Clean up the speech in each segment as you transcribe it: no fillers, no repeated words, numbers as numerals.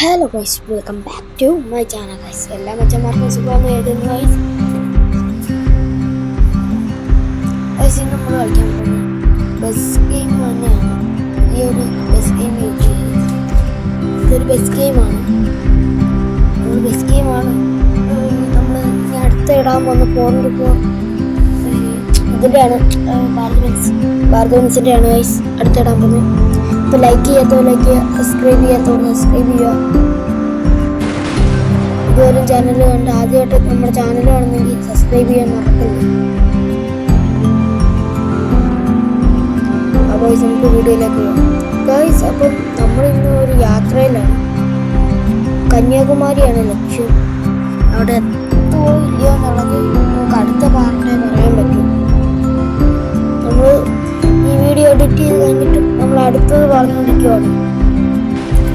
Hello guys, welcome back to my channel guys. എല്ലാ മച്ചന്മാർക്കും സുഖമാണെന്ന് കരുതുന്നു guys. ഇന്ന് നമ്മൾ കളിക്കാൻ പോകുന്നത് ബസ് ഗെയിം തന്നെയാണ്. ഈ ഒരു ബസ് ഗെയിം ഇതൊരു ബസ് ഗെയിമാണ്. നമ്മൾ ഇനി അടുത്ത ഇടാൻ പോകുന്ന ഫോണിലിപ്പോൾ ഇതിൻ്റെയാണ് ഭാരതവൻസിൻ്റെയാണ് ഗൈസ് അടുത്തിടാൻ പോകുന്നത്. ഇപ്പോൾ ലൈക്ക് ചെയ്യാത്തവർ ലൈക്ക് ചെയ്യുക, സബ്സ്ക്രൈബ് ചെയ്യാത്തവർ സബ്സ്ക്രൈബ് ചെയ്യുക. ഇതുവരെ ചാനൽ കണ്ട് ആദ്യമായിട്ട് നമ്മുടെ ചാനൽ കാണുന്നെങ്കിൽ സബ്സ്ക്രൈബ് ചെയ്യാൻ മറക്കരുത്. അപ്പോൾ നമുക്ക് വീഡിയോയിലേക്ക് പോകാം ഗൈസ്. അപ്പം നമ്മളിന്ന് ഒരു യാത്രയിലാണ്. കന്യാകുമാരിയാണ് ലക്ഷ്യം. അവിടെ എത്തുമോ ഇല്ലയോ എന്നുള്ളത് നമുക്ക് അടുത്ത പാർട്ടേ പറയാൻ പറ്റും. നമ്മൾ ഈ വീഡിയോ എഡിറ്റ് ചെയ്ത് കഴിഞ്ഞിട്ട് നമ്മൾ അടുത്തത്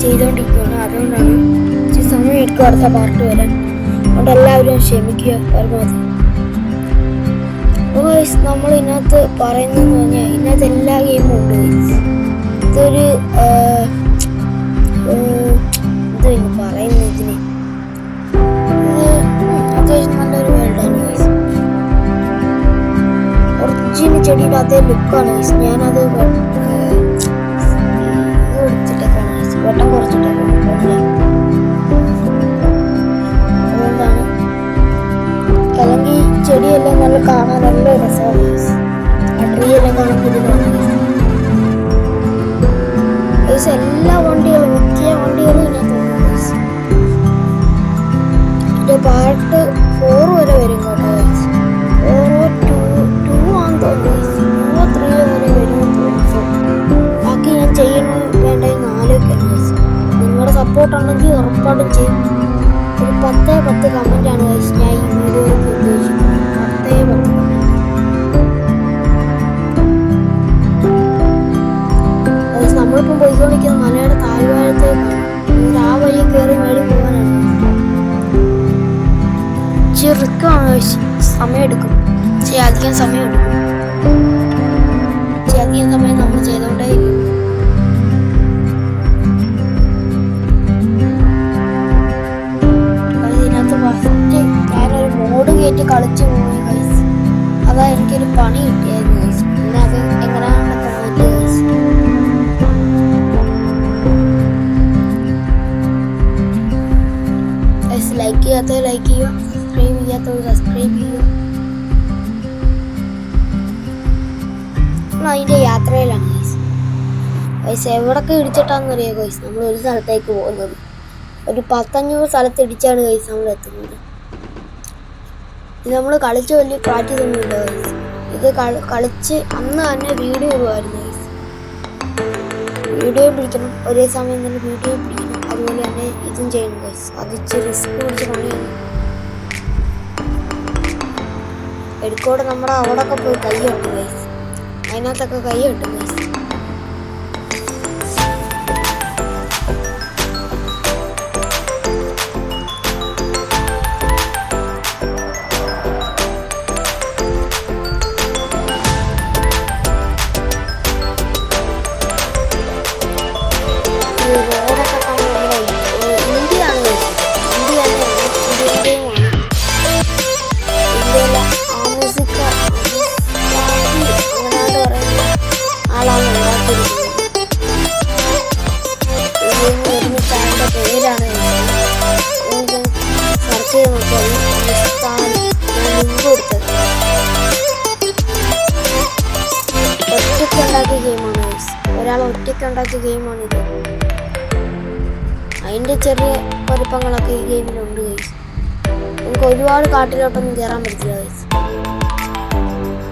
ചെയ്തുകൊണ്ടിരിക്കുകയാണ്. അതുകൊണ്ടാണ് ഇച്ചിരി സമയം എടുക്കും അടുത്ത പാർട്ട് വരാൻ. അതുകൊണ്ട് എല്ലാവരും ക്ഷമിക്കുക പരമാവധി. നമ്മൾ ഇതിനകത്ത് പറയുന്നതെന്ന് പറഞ്ഞാൽ ഇതിനകത്ത് എല്ലാ ഗെയിമും ഉണ്ട്. ഇതൊരു ഇത് പറയുന്ന ഇതിന് അത്യാവശ്യം നല്ലൊരു വേൾഡാണ്. ഒറിജിനൽ ചെടിയുടെ അതേ ലുക്കാണ്. ഞാനത് വെട്ടം കുറച്ചിട്ടേക്കാണ്. അതുകൊണ്ടാണ്. അല്ലെങ്കിൽ ചെടിയെല്ലാം നല്ല കാണാൻ നല്ല രസമാണ്. ആ ട്രീ എല്ലാം കാണുമ്പോൾ എല്ലാ വണ്ടികളും മിക്ക വണ്ടികളും ഇതിനകത്ത് ഇതിൻ്റെ പാർട്ട് 4 വരെ വരും കേട്ടോ. 2 ആണെന്ന് തോന്നുന്നു. 3 വരെ വരും. ബാക്കി ഞാൻ ചെയ്യുന്നു വേണ്ട 4 ഒക്കെ. നിങ്ങളുടെ സപ്പോർട്ട് ഉണ്ടെങ്കിൽ ഉറപ്പായിട്ടും ചെയ്യും. ഒരു 10 കമൻ്റാണ് ഞാൻ ഈ വീഡിയോയിൽ ഉദ്ദേശിക്കുന്നത്. 10 കമൻറ്റ്. നമ്മളിപ്പം പോയിക്കൊണ്ടിരിക്കുന്ന മലയുടെ താഴ്വാരത്തേക്കാണ്. ആ വഴി കയറി മേടി പോകാനാണ്. ചെറുക്കമാണ്. സമയമെടുക്കും. അധികം സമയമെടുക്കും. അധികം സമയം നമ്മൾ ചെയ്തുകൊണ്ടേ ഇതിനകത്ത് ഫസ്റ്റ് ഞാനൊരു മോഡ് കയറ്റി കളിച്ചു പോയി ഗൈസ്. അതാ എനിക്കൊരു പണി കിട്ടിയായിരുന്നു ഗൈസ്. പിന്നെ അത് എങ്ങനെയാണെന്ന് മാറ്റി ഗൈസ്. ലൈക്ക് ചെയ്യാത്തവർ ലൈക്ക് ചെയ്യുക, സബ്സ്ക്രൈബ് ചെയ്യാത്തവർ സബ്സ്ക്രൈബ് ചെയ്യുക. അതിൻ്റെ യാത്രയിലാണ് ഗൈസ്. എവിടൊക്കെ ഇടിച്ചിട്ടാണെന്ന് അറിയാം ഗൈസ്. നമ്മൾ ഒരു സ്ഥലത്തേക്ക് പോകുന്നത് ഒരു 10-500 സ്ഥലത്ത് ഇടിച്ചാണ് ഗൈസ് നമ്മൾ എത്തുന്നത്. ഇത് നമ്മൾ കളിച്ച് വലിയ പ്രാക്ടീസ് ഒന്നുമില്ല ഗൈസ്. ഇത് കളിച്ച് അന്ന് തന്നെ വീഡിയോ ഇടുമായിരുന്നു ഗൈസ്. വീഡിയോ പിടിക്കണം, ഒരേ സമയം തന്നെ വീഡിയോ പിടിക്കണം. അതുപോലെ തന്നെ ഇതും ചെയ്യണം ഗൈസ്. അതിച്ച് റിസ്ക് പിടിച്ച് പണിയാണ്. എടുക്കോടെ നമ്മുടെ അവിടെയൊക്കെ പോയി കൈ കെട്ടും ഗൈസ്. അതിനകത്തൊക്കെ കൈ കെട്ടും ഗൈസ്. ഒരാൾ ഒറ്റയ്ക്ക് ഉണ്ടാക്കിയ ഗെയിമാണിത്. അതിൻ്റെ ചെറിയ കുഴപ്പങ്ങളൊക്കെ ഈ ഗെയിമിലുണ്ട് ഗൈസ്. നമുക്ക് ഒരുപാട് കാട്ടിലോട്ടൊന്നും കയറാൻ പറ്റില്ല ഗൈസ്.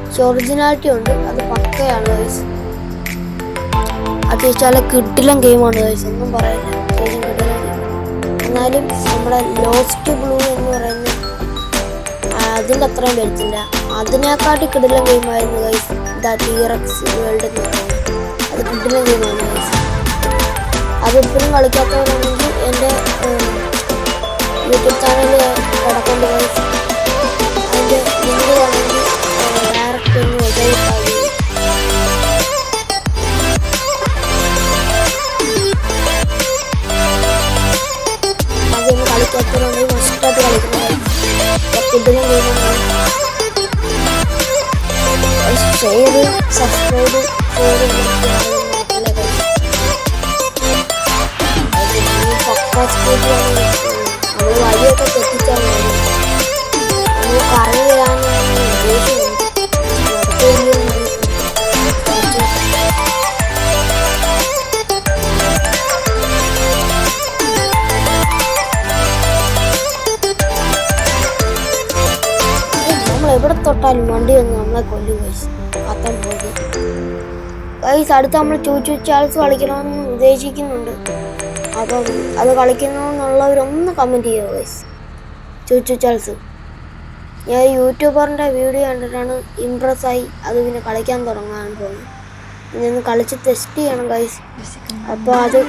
പക്ഷെ ഒറിജിനാലിറ്റി ഉണ്ട്, അത് പക്കയാണ് ഗൈസ്. അത്യാവശ്യം നല്ല കിടിലൻ ഗെയിമാണ് ഗൈസ്. ഒന്നും പറയില്ല, അത്യാവശ്യം കിടിലൻ ഗെയിം. എന്നാലും നമ്മുടെ ലോസ്റ്റ് ബ്ലൂ എന്ന് പറയുന്ന അതിൻ്റെ അത്രയും വരുത്തില്ല. അതിനെക്കാട്ടി കിടിലൻ ഗെയിമായിരുന്നു ഗൈസ് T-Rex വേൾഡ് എന്ന് പറയുന്നത്. അത് കിടിലൻ ഗെയിമാണ് ഗൈസ്. അതിപ്പോഴും കളിക്കാത്തവരാണെങ്കിൽ എൻ്റെ യൂട്യൂബ് ചാനൽ കിടക്കേണ്ട ഗൈസ്. അതിൻ്റെ ലിങ്ക് വേണമെങ്കിൽ ഡയറക്റ്റ് ഒന്ന് ഉപയോഗിക്കാം. അറിയാത്തവരുണ്ടെങ്കിൽ മസ്റ്റായിട്ട് കളിക്കുന്നത് ഇതിലും ഷെയർ സബ്സ്ക്രൈബ് നമ്മൾ വഴിയൊക്കെ തെറ്റിച്ചാൽ നമ്മൾ പറഞ്ഞു തരാമെന്നാണ് ഉദ്ദേശിക്കുന്നത്. എവിടെ തൊട്ടാലും വണ്ടി വന്ന് നമ്മളെ കൊല്ലും ഗൈസ്. അത്തം പോയി ഗൈസ്. അടുത്ത് നമ്മൾ ചൂച്ചു ചാൾസ് കളിക്കണമെന്ന് ഉദ്ദേശിക്കുന്നുണ്ട്. അപ്പം അത് കളിക്കണമെന്നുള്ളവരൊന്ന് കമൻറ്റ് ചെയ്യുക ഗൈസ്. ചൂച്ചു ചാൾസ് ഞാൻ യൂട്യൂബറിൻ്റെ വീഡിയോ കണ്ടിട്ടാണ് ഇമ്പ്രസ്സായി അത് പിന്നെ കളിക്കാൻ തുടങ്ങാൻ പോകുന്നത്. ഇന്ന് കളിച്ച് ടെസ്റ്റ് ചെയ്യണം ഗൈസ്. അപ്പോൾ അത്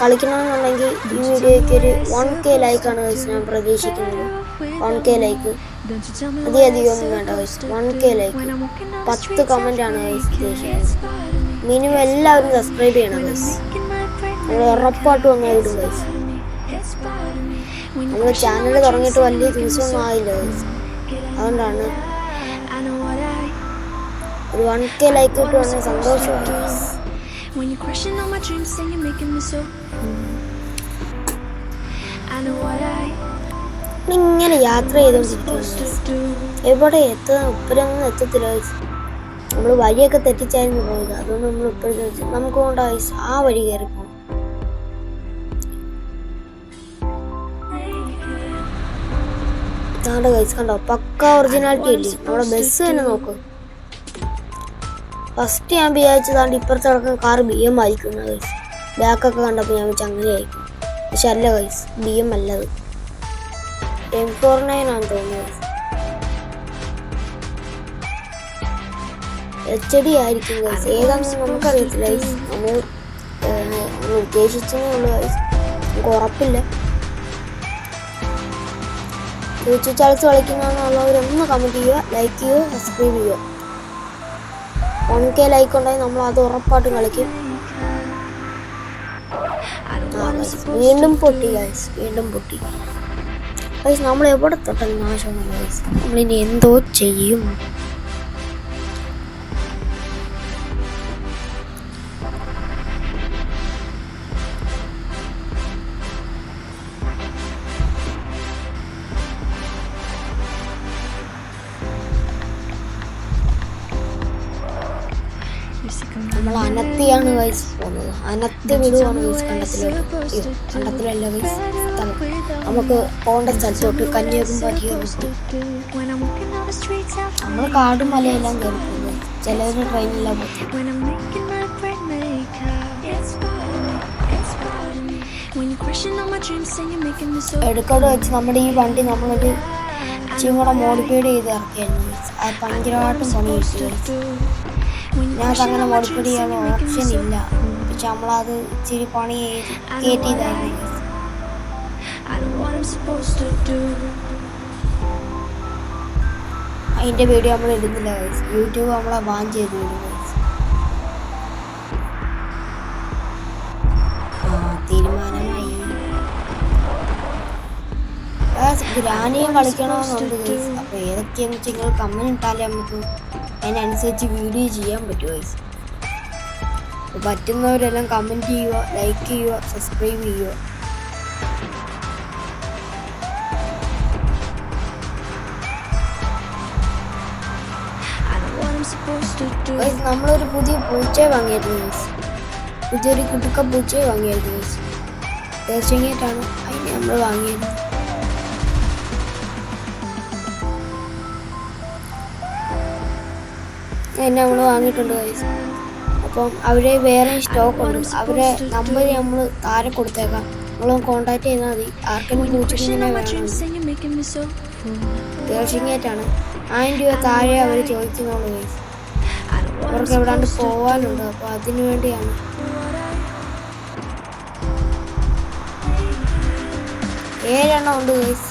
കളിക്കണമെന്നുണ്ടെങ്കിൽ ഈ വീഡിയോയ്ക്ക് ഒരു 1K ലൈക്കാണ് ഗൈസ് ഞാൻ പ്രതീക്ഷിക്കുന്നത്. 1K ലൈക്ക് അധികമൊന്നും വേണ്ട ഗൈസ്. 1K ലൈക്ക് 10 കമൻറ്റാണ് ഗൈസ് ഉദ്ദേശിക്കുന്നത്. മിനിമം എല്ലാവരും സബ്സ്ക്രൈബ് ചെയ്യണം ഗൈസ്. നമ്മൾ ഉറപ്പായിട്ടും ഒന്ന് ഇടും ഗൈസ്. നമ്മൾ ചാനൽ തുടങ്ങിയിട്ട് വലിയ ദിവസമൊന്നും ആയില്ല ഗൈസ്. അതുകൊണ്ടാണ് ഒരു 1K ലൈക്ക് ഇട്ട് വന്ന സന്തോഷമാണ് ഗൈസ്. ഇങ്ങനെ യാത്ര ചെയ്തുകൊണ്ടിരിക്കുന്നു. എവിടെ ഉപ്പരൊന്നും എത്തത്തില്ല ഗൈസ്. നമ്മൾ വഴിയൊക്കെ തെറ്റിച്ചായിരുന്നു പോയത്. അതുകൊണ്ട് നമ്മൾ ഇപ്പോഴും നമുക്ക് കൊണ്ട് ഗൈസ് ആ വഴി കയറി പോകും. ഇതാണ്ട് ഗൈസ് കണ്ടോ, പക്ക ഒറിജിനാലിറ്റി ഇല്ലേ. നമ്മുടെ ബസ് തന്നെ നോക്ക്. ഫസ്റ്റ് ഞാൻ വിചാരിച്ചതാണ്ട് ഇപ്പുറത്ത് കിടക്കുന്ന കാർ BM ആയിരിക്കുന്ന ഗൈസ്. ബാക്കൊക്കെ കണ്ടപ്പോൾ ഞാൻ വെച്ച് അങ്ങനെ ആയിരിക്കും. പക്ഷെ അല്ല ഗൈസ്, BM അല്ലത്, M49 ആണെന്ന് തോന്നുന്നത്. HD ആയിരിക്കും ഗൈസ്. ഏതാണെന്ന് നമുക്കറിയത്തില്ല ഗൈസ്. നമ്മൾ ഉദ്ദേശിച്ചതേ ഉള്ളൂ ഗൈസ്. നമുക്ക് ഉറപ്പില്ല. ചൂച്ചു ചാൾസ് കളിക്കുന്നതെന്നുള്ളവരൊന്ന് കമൻറ്റ് ചെയ്യുക, ലൈക്ക് ചെയ്യുക, സബ്സ്ക്രൈബ് ചെയ്യുക. 1K ലൈക്ക് ഉണ്ടെങ്കിൽ നമ്മൾ അത് ഉറപ്പായിട്ടും കളിക്കും. വീണ്ടും പൊട്ടി ഗൈസ്, വീണ്ടും പൊട്ടി ഗൈസ്. നമ്മൾ എവിടെ തൊട്ടാലും നാശമാണ് ഗൈസ്. നമ്മളിനി എന്തോ ചെയ്യും. നമ്മൾ അനത്തിയാണ് ഗൈസ് പോകുന്നത്. അനത്തി വിടുവാണ് ഗൈസ് കണ്ടത്തിലോട്ട്. കണ്ടത്തിലല്ല ഗൈസ്, നമുക്ക് പോകേണ്ട സ്ഥലത്തോട്ട് കന്യാകുമാരി. നമ്മൾ കാടും മലയെല്ലാം കയറി പോകുന്നത്. ചിലവര് ട്രെയിനെല്ലാം പോകും. എടുക്കോട് വെച്ച് നമ്മുടെ ഈ വണ്ടി നമ്മളൊരു ഇച്ചിരി കൂടെ മോഡിഫൈഡ് ചെയ്ത് ഇറക്കിയായിരുന്നു ഗൈസ്. അത് ഭയങ്കരമായിട്ടും പണി കിട്ടി. ഞങ്ങൾക്ക് അങ്ങനെ മോഡിഫൈ ചെയ്യാനുള്ള ഓപ്ഷൻ ഇല്ല. പക്ഷെ നമ്മളത് ഇച്ചിരി പണി കയറ്റിയതായിരുന്നു. അതിൻ്റെ വീഡിയോ നമ്മൾ ഇടുന്നില്ല ഗൈസ്. യൂട്യൂബ് നമ്മളെ ബാൻ ചെയ്ത് വിടും ഗൈസ്. തീരുമാനമായി. ഗ്രാനിയും കളിക്കണമെന്നുണ്ട് ഗൈസ്. അപ്പോൾ ഏതൊക്കെയാണെന്ന് വെച്ചാൽ നിങ്ങൾ കമൻറ്റ് ഇട്ടാലേ നമുക്ക് അതിനനുസരിച്ച് വീഡിയോ ചെയ്യാൻ പറ്റുമോ ഗൈസ്. അപ്പോൾ പറ്റുന്നവരെല്ലാം കമൻറ്റ് ചെയ്യുക, ലൈക്ക് ചെയ്യുക, സബ്സ്ക്രൈബ് ചെയ്യുക. ഗൈസ് നമ്മളൊരു പുതിയ പൂച്ചയെ വാങ്ങിയായിരുന്നു ഗൈസ്. പുതിയൊരു കുടുക്ക പൂച്ചയെ വാങ്ങിയായിരുന്നു ഗൈസ്. തീർച്ചയായിട്ടാണ് അതിനെ നമ്മൾ വാങ്ങിയത്. അതിനെ നമ്മൾ വാങ്ങിയിട്ടുണ്ട് ഗൈസ്. അപ്പം അവരെ വേറെ സ്റ്റോക്ക് ഉണ്ട്. അവരെ നമ്പർ നമ്മൾ താഴെ കൊടുത്തേക്കാം. നമ്മൾ കോൺടാക്ട് ചെയ്താൽ മതി. ആർക്കെങ്കിലും പൂച്ചക്കിങ്ങനെ വേണം. തീർച്ചയായിട്ടാണ് 1000 രൂപ താഴെ അവർ ചോദിക്കുന്നുള്ളൂ ഗൈസ്. അവർക്ക് എവിടാണ്ട് പോകാനുണ്ട്. അപ്പോൾ അതിനു വേണ്ടിയാണ്. ഏഴെണ്ണം ഉണ്ട് ഗൈസ്.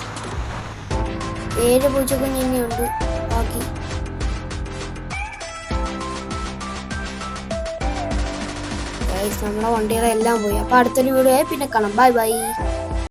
7 പൂച്ചക്കുഞ്ഞിനുണ്ട് ബാക്കി. നമ്മുടെ വണ്ടികളെല്ലാം പോയി. അപ്പോൾ അടുത്തൊരു വീഡിയോ പിന്നെ കാണാം. Bye bye.